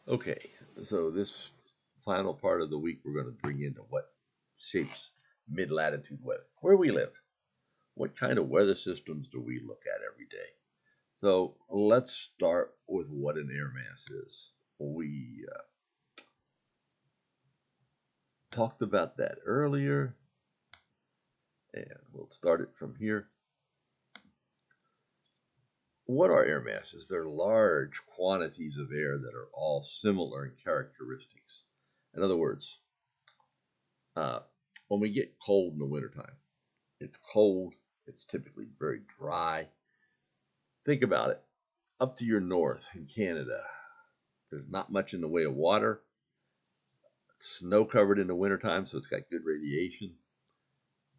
Okay, so this final part of the week, we're going to bring into what shapes mid-latitude weather. Where we live, what kind of weather systems do we look at every day? So let's start with what an air mass is. We talked about that earlier, and we'll start it from here. What are air masses? They're large quantities of air that are all similar in characteristics. In other words, uh, when we get cold in the wintertime, it's cold, it's typically very dry. Think about it. Up to your north in Canada, there's not much in the way of water. It's snow covered in the wintertime, so it's got good radiation.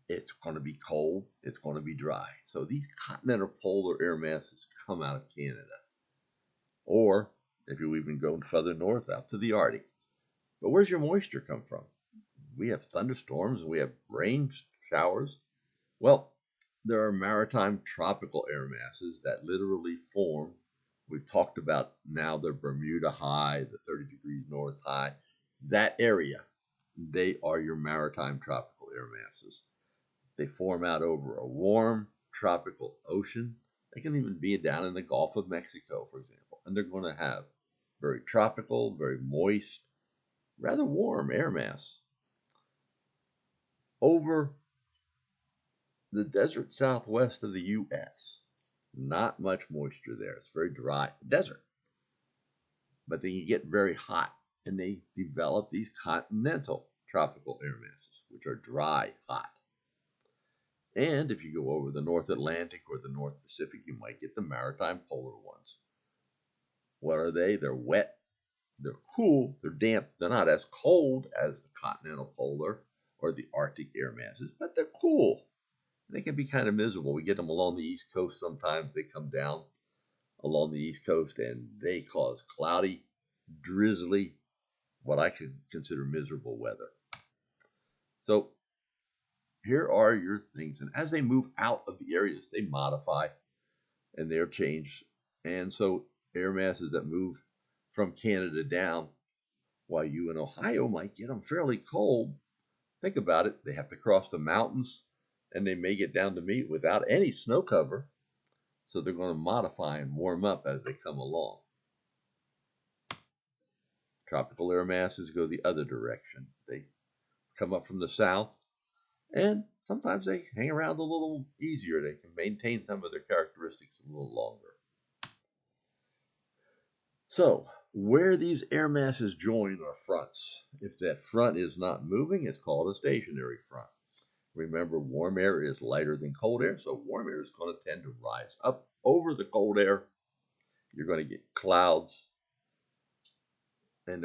It's going to be cold, it's going to be dry. So these continental polar air masses come out of Canada. Or if you even go further north out to the Arctic. But where's your moisture come from? We have thunderstorms and we have rain showers. Well, there are maritime tropical air masses that literally form. We've talked about now the Bermuda High, the 30 degrees north high. That area, they are your maritime tropical air masses. They form out over a warm tropical ocean. They can even be down in the Gulf of Mexico, for example. And they're going to have very tropical, very moist, rather warm air mass over the desert southwest of the U.S. Not much moisture there. It's very dry desert. But then you get very hot, and they develop these continental tropical air masses, which are dry, hot. And if you go over the North Atlantic or the North Pacific, you might get the maritime polar ones. What are they? They're wet, they're cool, they're damp. They're not as cold as the continental polar or the Arctic air masses, but they're cool. They can be kind of miserable. We get them along the East Coast sometimes. They come down along the East Coast and they cause cloudy, drizzly, what I could consider miserable weather. So here are your things. And as they move out of the areas, they modify and they're changed. And so air masses that move from Canada down, while you in Ohio might get them fairly cold, think about it. They have to cross the mountains and they may get down to me without any snow cover. So they're going to modify and warm up as they come along. Tropical air masses go the other direction. They come up from the south, and sometimes they hang around a little easier. They can maintain some of their characteristics a little longer. So, where these air masses join are fronts. If that front is not moving, it's called a stationary front. Remember, warm air is lighter than cold air, so warm air is going to tend to rise up over the cold air. You're going to get clouds, and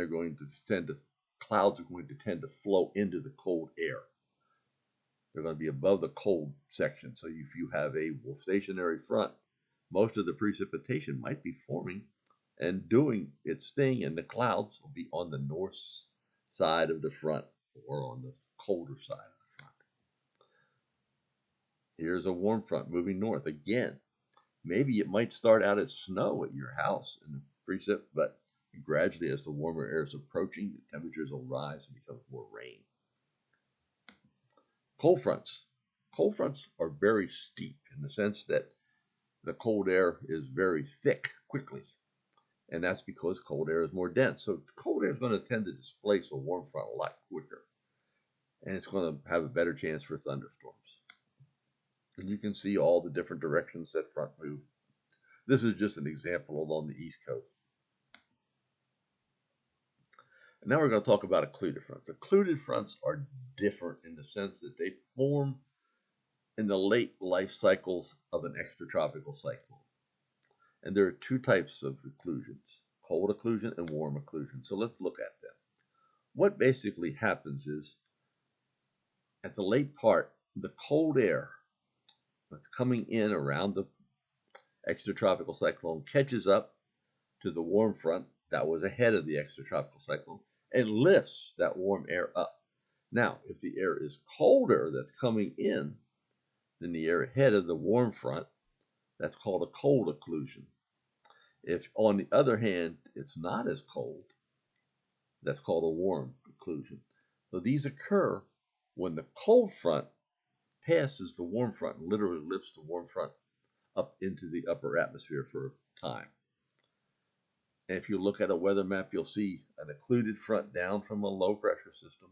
clouds are going to tend to flow into the cold air. They're going to be above the cold section. So if you have a stationary front, most of the precipitation might be forming and doing its thing, and the clouds will be on the north side of the front or on the colder side of the front. Here's a warm front moving north. Again, maybe it might start out as snow at your house in the precip, but gradually as the warmer air is approaching, the temperatures will rise and become more rain. Cold fronts. Cold fronts are very steep in the sense that the cold air is very thick quickly. And that's because cold air is more dense. So cold air is going to tend to displace a warm front a lot quicker. And it's going to have a better chance for thunderstorms. And you can see all the different directions that front move. This is just an example along the East Coast. And now we're going to talk about occluded fronts. Occluded fronts are different in the sense that they form in the late life cycles of an extratropical cyclone. And there are two types of occlusions, cold occlusion and warm occlusion. So let's look at them. What basically happens is, at the late part, the cold air that's coming in around the extratropical cyclone catches up to the warm front that was ahead of the extratropical cyclone and lifts that warm air up. Now, if the air is colder that's coming in than the air ahead of the warm front, that's called a cold occlusion. If, on the other hand, it's not as cold, That's called a warm occlusion. So these occur when the cold front passes the warm front and literally lifts the warm front up into the upper atmosphere for a time. And if you look at a weather map, you'll see an occluded front down from a low pressure system.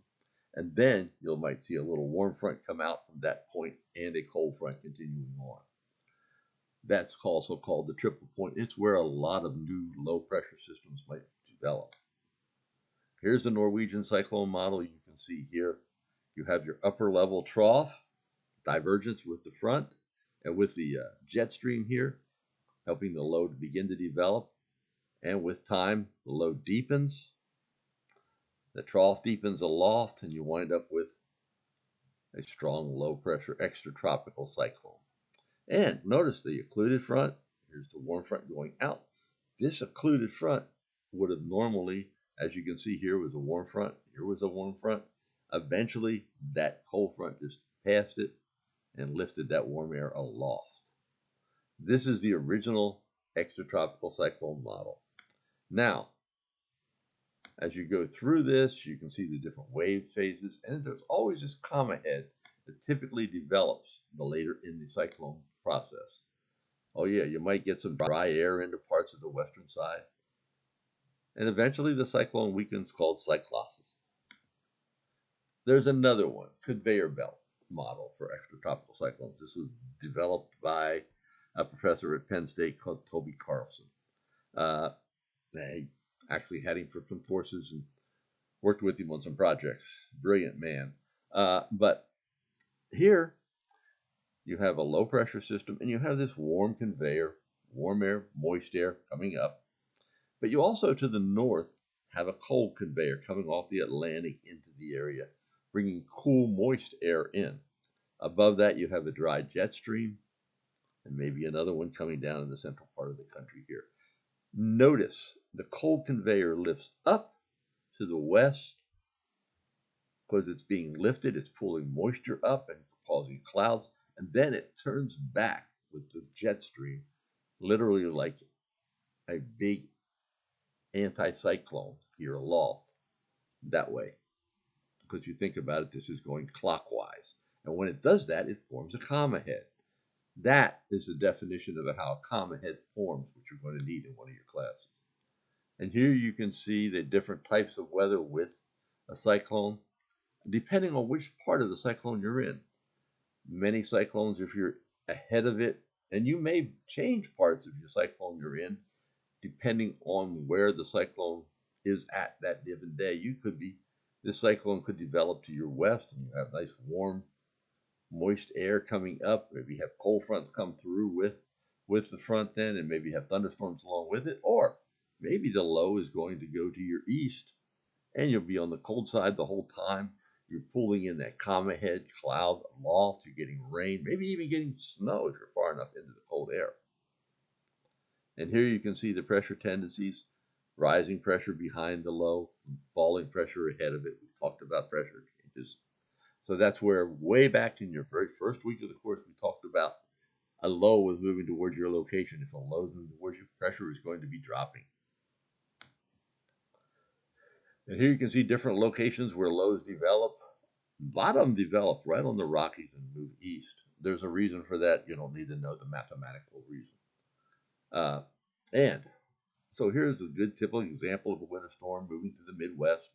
And then you might see a little warm front come out from that point and a cold front continuing on. That's also called the triple point. It's where a lot of new low pressure systems might develop. Here's the Norwegian cyclone model. You can see here you have your upper level trough, divergence with the front, and with the jet stream here, helping the low to begin to develop. And with time, the low deepens, the trough deepens aloft, and you wind up with a strong low pressure extratropical cyclone. And notice the occluded front. Here's the warm front going out. This occluded front would have normally, as you can see here, was a warm front. Here was a warm front. Eventually, that cold front just passed it and lifted that warm air aloft. This is the original extratropical cyclone model. Now, as you go through this, you can see the different wave phases, and there's always this comma head that typically develops later in the cyclone process. Oh yeah, you might get some dry air into parts of the western side, and eventually the cyclone weakens, called cyclosis. There's another one, conveyor belt model for extratropical cyclones. This was developed by a professor at Penn State called Toby Carlson. They actually had him for some courses and worked with him on some projects. Brilliant man. But here you have a low pressure system and you have this warm conveyor, warm air, moist air coming up. But you also, to the north, have a cold conveyor coming off the Atlantic into the area, bringing cool, moist air in. Above that, you have a dry jet stream and maybe another one coming down in the central part of the country here. Notice the cold conveyor lifts up to the west because it's being lifted. It's pulling moisture up and causing clouds. And then it turns back with the jet stream, literally like a big anticyclone here aloft that way. Because you think about it, this is going clockwise. And when it does that, it forms a comma head. That is the definition of how a comma head forms, which you're going to need in one of your classes. And here you can see the different types of weather with a cyclone, depending on which part of the cyclone you're in. Many cyclones, if you're ahead of it, and you may change parts of your cyclone you're in, depending on where the cyclone is at that given day. This cyclone could develop to your west, and you have nice warm, moist air coming up. Maybe you have cold fronts come through with the front then, and maybe you have thunderstorms along with it. Or maybe the low is going to go to your east, and you'll be on the cold side the whole time. You're pulling in that comma head cloud aloft. You're getting rain, maybe even getting snow if you're far enough into the cold air. And here you can see the pressure tendencies, rising pressure behind the low, falling pressure ahead of it. We talked about pressure changes. So that's where way back in your very first week of the course, we talked about a low was moving towards your location. If a low is moving towards you, pressure is going to be dropping. And here you can see different locations where lows develop. A lot of them develop right on the Rockies and move east. There's a reason for that. You don't need to know the mathematical reason. And so here's a good typical example of a winter storm moving to the Midwest.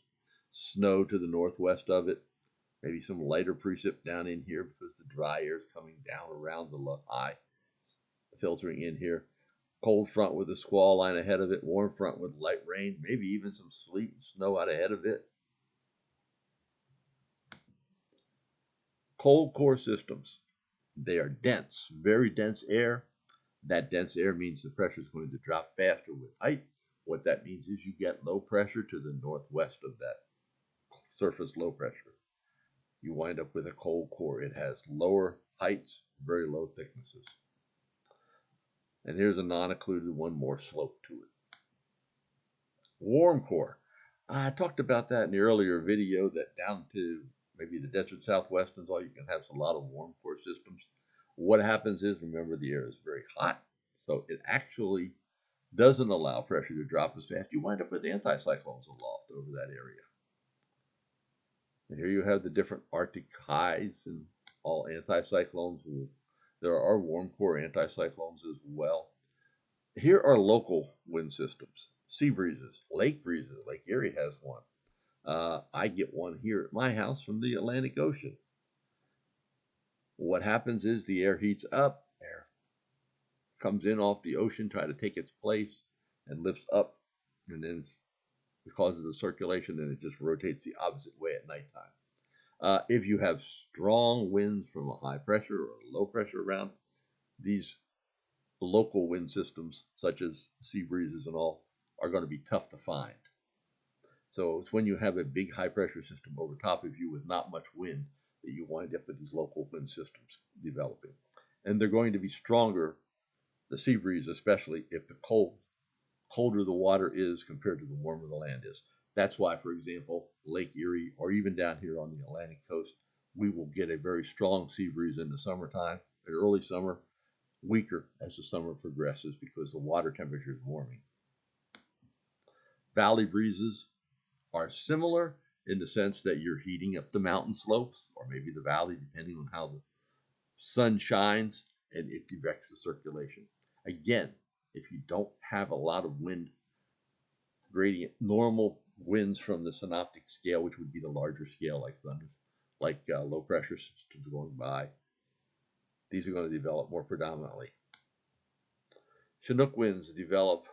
Snow to the northwest of it. Maybe some lighter precip down in here because the dry air is coming down around the high, filtering in here. Cold front with a squall line ahead of it. Warm front with light rain. Maybe even some sleet and snow out ahead of it. Cold core systems. They are dense, very dense air. That dense air means the pressure is going to drop faster with height. What that means is you get low pressure to the northwest of that surface low pressure. You wind up with a cold core. It has lower heights, very low thicknesses. And here's a non-occluded one, more slope to it. Warm core. I talked about that in the earlier video, that down to maybe the desert southwest and all, you can have a lot of warm core systems. What happens is, remember, the air is very hot, so it actually doesn't allow pressure to drop as fast, you wind up with anticyclones aloft over that area. And here you have the different Arctic highs and all anticyclones. There are warm core anticyclones as well. Here are local wind systems, sea breezes, Lake Erie has one. I get one here at my house from the Atlantic Ocean. What happens is the air heats up, air comes in off the ocean, try to take its place, and lifts up, and then it causes a circulation, and it just rotates the opposite way at nighttime. If you have strong winds from a high pressure or low pressure around, these local wind systems, such as sea breezes and all, are going to be tough to find. So it's when you have a big high pressure system over top of you with not much wind that you wind up with these local wind systems developing. And they're going to be stronger, the sea breeze especially, if the colder the water is compared to the warmer the land is. That's why, for example, Lake Erie, or even down here on the Atlantic coast, we will get a very strong sea breeze in the summertime, the early summer, weaker as the summer progresses because the water temperature is warming. Valley breezes are similar in the sense that you're heating up the mountain slopes, or maybe the valley, depending on how the sun shines, and it directs the circulation. Again, if you don't have a lot of wind gradient, normal winds from the synoptic scale, which would be the larger scale like thunder, like low pressure systems going by, these are going to develop more predominantly. Chinook winds develop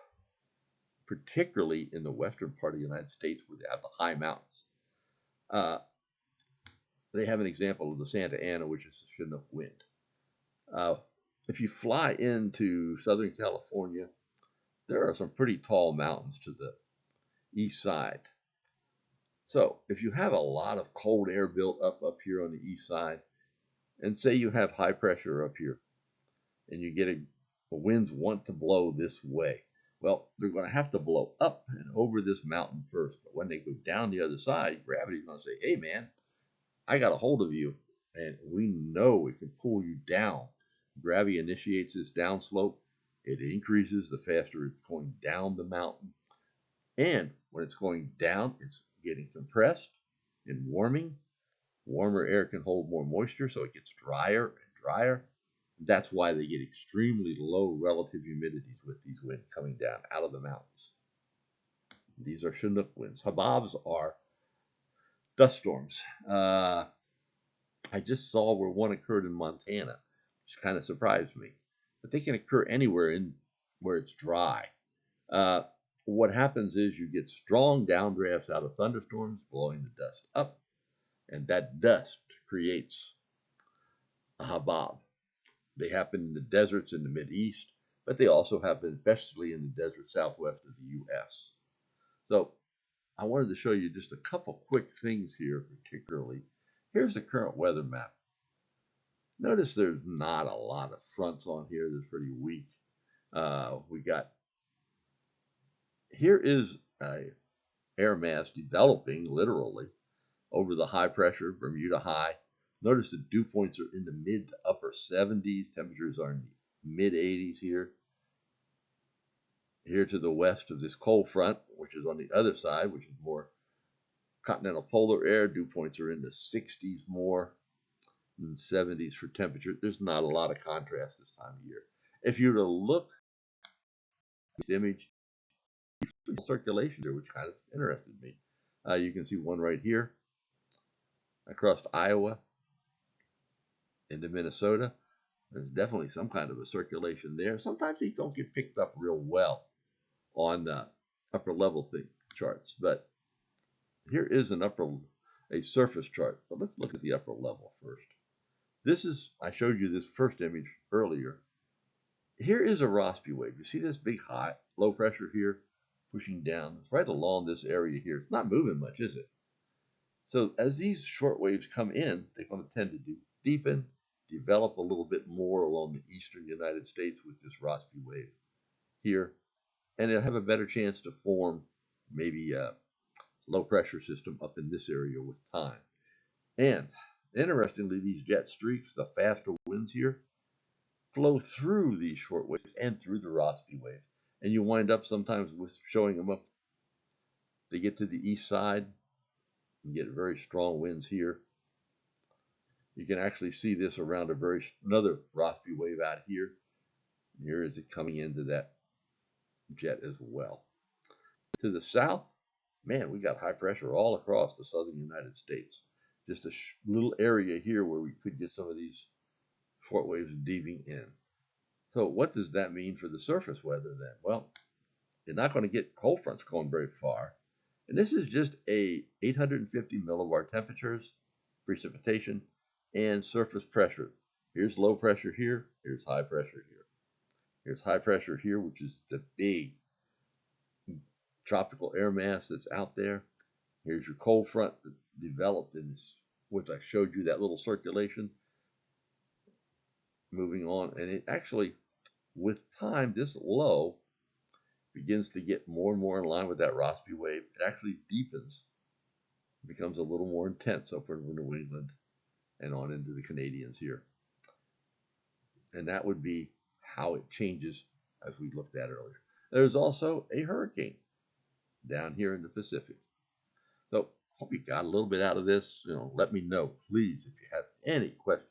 particularly in the western part of the United States where they have the high mountains. They have an example of the Santa Ana, which is a Chinook wind. If you fly into Southern California, there are some pretty tall mountains to the east side. So if you have a lot of cold air built up here on the east side, and say you have high pressure up here, and you get the winds want to blow this way, well, they're going to have to blow up and over this mountain first. But when they go down the other side, gravity's going to say, hey man, I got a hold of you, and we know it can pull you down. Gravity initiates this downslope. It increases the faster it's going down the mountain. And when it's going down, it's getting compressed and warming. Warmer air can hold more moisture, so it gets drier and drier. That's why they get extremely low relative humidities with these winds coming down out of the mountains. These are Chinook winds. Hababs are dust storms. I just saw where one occurred in Montana, which kind of surprised me. But they can occur anywhere where it's dry. What happens is you get strong downdrafts out of thunderstorms, blowing the dust up, and that dust creates a habab. They happen in the deserts in the Mideast, but they also happen especially in the desert southwest of the U.S. So I wanted to show you just a couple quick things here, particularly. Here's the current weather map. Notice there's not a lot of fronts on here. They're pretty weak. Here is an air mass developing literally over the high pressure Bermuda High. Notice the dew points are in the mid to upper 70s. Temperatures are in the mid 80s here. Here to the west of this cold front, which is on the other side, which is more continental polar air, dew points are in the 60s more than 70s for temperature. There's not a lot of contrast this time of year. If you were to look at this image, circulation there, which kind of interested me. You can see one right here across Iowa into Minnesota. There's definitely some kind of a circulation there. Sometimes these don't get picked up real well on the upper level charts, but here is a surface chart. But let's look at the upper level first. I showed you this first image earlier. Here is a Rossby wave. You see this big high, low pressure here pushing down. It's right along this area here. It's not moving much, is it? So as these short waves come in, they're going to tend to deepen, develop a little bit more along the eastern United States with this Rossby wave here, and they'll have a better chance to form maybe a low pressure system up in this area with time. And interestingly, these jet streaks, the faster winds here, flow through these short waves and through the Rossby waves. And you wind up sometimes with showing them up. They get to the east side and get very strong winds here. You can actually see this around another Rossby wave out here. Here is it coming into that jet as well. To the south, man, we got high pressure all across the southern United States. Just a little area here where we could get some of these short waves deeping in. So what does that mean for the surface weather then? Well, you're not going to get cold fronts going very far. And this is just a 850 millibar temperatures, precipitation, and surface pressure. Here's low pressure here. Here's high pressure here. Here's high pressure here, which is the big tropical air mass that's out there. Here's your cold front that developed in this, which I showed you that little circulation. Moving on, and it actually, with time, this low begins to get more and more in line with that Rossby wave. It actually deepens, becomes a little more intense over in New England and on into the Canadians here. And that would be how it changes as we looked at earlier. There's also a hurricane down here in the Pacific. So hope you got a little bit out of this. Let me know, please, if you have any questions.